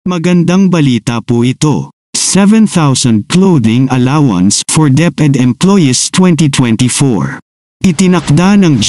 Magandang balita po ito. 7,000 clothing allowance for DepEd employees 2024. Itinakda ng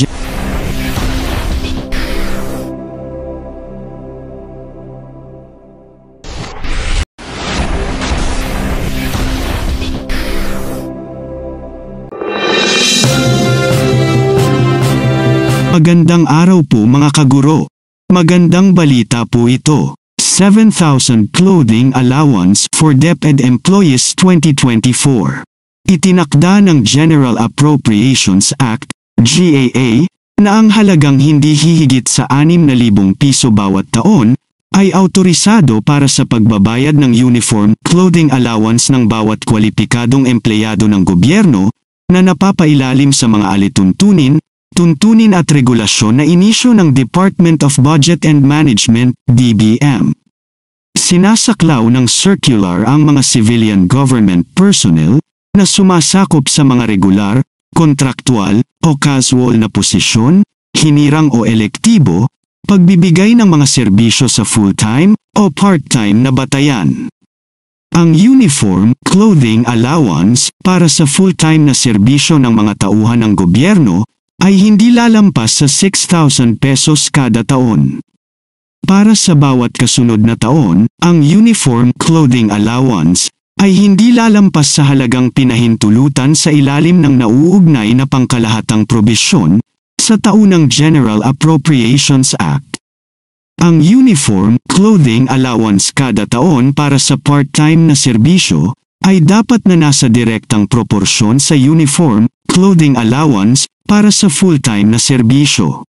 Magandang araw po mga kaguro. Magandang balita po ito. 7,000 clothing allowance for DepEd employees 2024. Itinakda ng General Appropriations Act, GAA, na ang halagang hindi hihigit sa 6,000 piso bawat taon, ay autorisado para sa pagbabayad ng uniform clothing allowance ng bawat kwalipikadong empleyado ng gobyerno na napapailalim sa mga alituntunin, tuntunin at regulasyon na inisyu ng Department of Budget and Management, DBM. Sinasaklaw ng circular ang mga civilian government personnel na sumasakop sa mga regular, kontraktual o casual na posisyon, hinirang o elektibo, pagbibigay ng mga serbisyo sa full-time o part-time na batayan. Ang uniform clothing allowance para sa full-time na serbisyo ng mga tauhan ng gobyerno ay hindi lalampas sa 6,000 pesos kada taon. Para sa bawat kasunod na taon, ang uniform clothing allowance ay hindi lalampas sa halagang pinahintulutan sa ilalim ng nauugnay na pangkalahatang probisyon sa taunang General Appropriations Act. Ang uniform clothing allowance kada taon para sa part-time na serbisyo ay dapat na nasa direktang proporsyon sa uniform clothing allowance para sa full-time na serbisyo.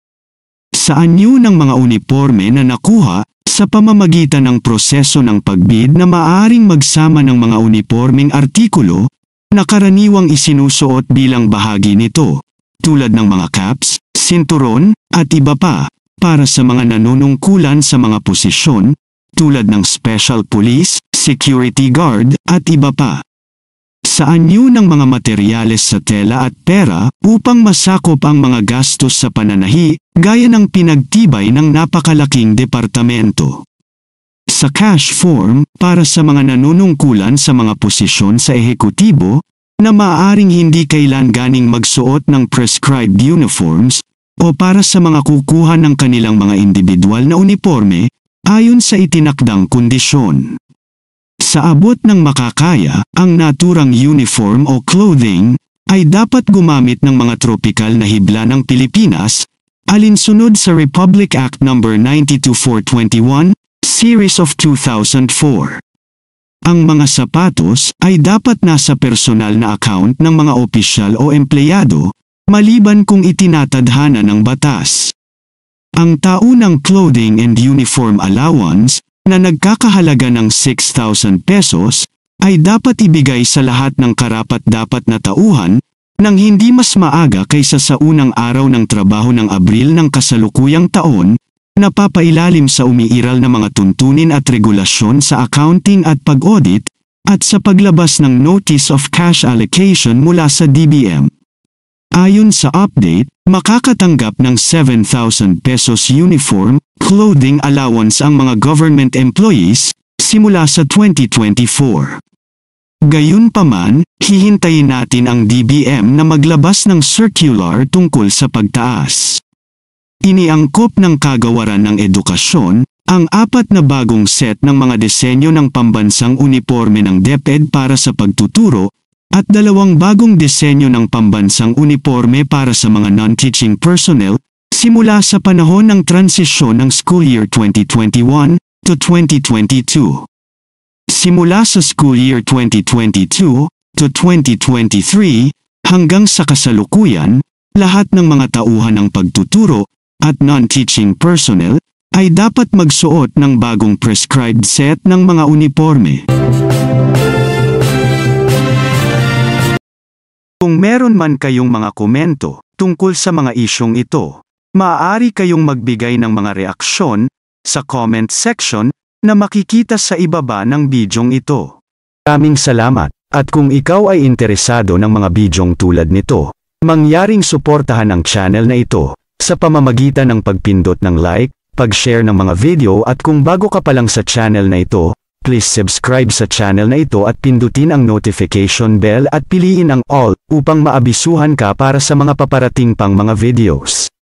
Sa anyo ng mga uniforme na nakuha sa pamamagitan ng proseso ng pagbid na maaaring magsama ng mga uniformeng artikulo na karaniwang isinusuot bilang bahagi nito, tulad ng mga caps, sinturon, at iba pa, para sa mga nanunungkulan sa mga posisyon, tulad ng special police, security guard, at iba pa. Sa anyo ng mga materyales sa tela at pera upang masakop ang mga gastos sa pananahi, gaya ng pinagtibay ng napakalaking departamento. Sa cash form, para sa mga nanunungkulan sa mga posisyon sa ehekutibo, na maaaring hindi kailan ganing magsuot ng prescribed uniforms, o para sa mga kukuha ng kanilang mga individual na uniforme, ayon sa itinakdang kondisyon. Sa abot ng makakaya, ang naturang uniform o clothing ay dapat gumamit ng mga tropikal na hibla ng Pilipinas, alinsunod sa Republic Act No. 92-421, Series of 2004. Ang mga sapatos ay dapat nasa personal na account ng mga opisyal o empleyado, maliban kung itinatadhana ng batas. Ang taunang clothing and uniform allowance na nagkakahalaga ng 6,000 pesos ay dapat ibigay sa lahat ng karapat-dapat na tauhan nang hindi mas maaga kaysa sa unang araw ng trabaho ng Abril ng kasalukuyang taon, na papailalim sa umiiral na mga tuntunin at regulasyon sa accounting at pag-audit at sa paglabas ng Notice of Cash Allocation mula sa DBM. Ayon sa update, makakatanggap ng 7,000 pesos uniform clothing allowance ang mga government employees simula sa 2024. Gayunpaman, hihintayin natin ang DBM na maglabas ng circular tungkol sa pagtaas. Iniangkop ng Kagawaran ng Edukasyon ang 4 na bagong set ng mga disenyo ng pambansang uniforme ng DepEd para sa pagtuturo at 2 bagong disenyo ng pambansang uniforme para sa mga non-teaching personnel simula sa panahon ng transisyon ng school year 2021 to 2022. Simula sa school year 2022 to 2023 hanggang sa kasalukuyan, lahat ng mga tauhan ng pagtuturo at non-teaching personnel ay dapat magsuot ng bagong prescribed set ng mga uniforme. Kung meron man kayong mga komento tungkol sa mga isyong ito, maaari kayong magbigay ng mga reaksyon sa comment section na makikita sa ibaba ng bidyong ito. Maraming salamat, at kung ikaw ay interesado ng mga bidyong tulad nito, mangyaring suportahan ang channel na ito sa pamamagitan ng pagpindot ng like, pag-share ng mga video at kung bago ka pa lang sa channel na ito, please subscribe sa channel na ito at pindutin ang notification bell at piliin ang all upang maabisuhan ka para sa mga paparating pang mga videos.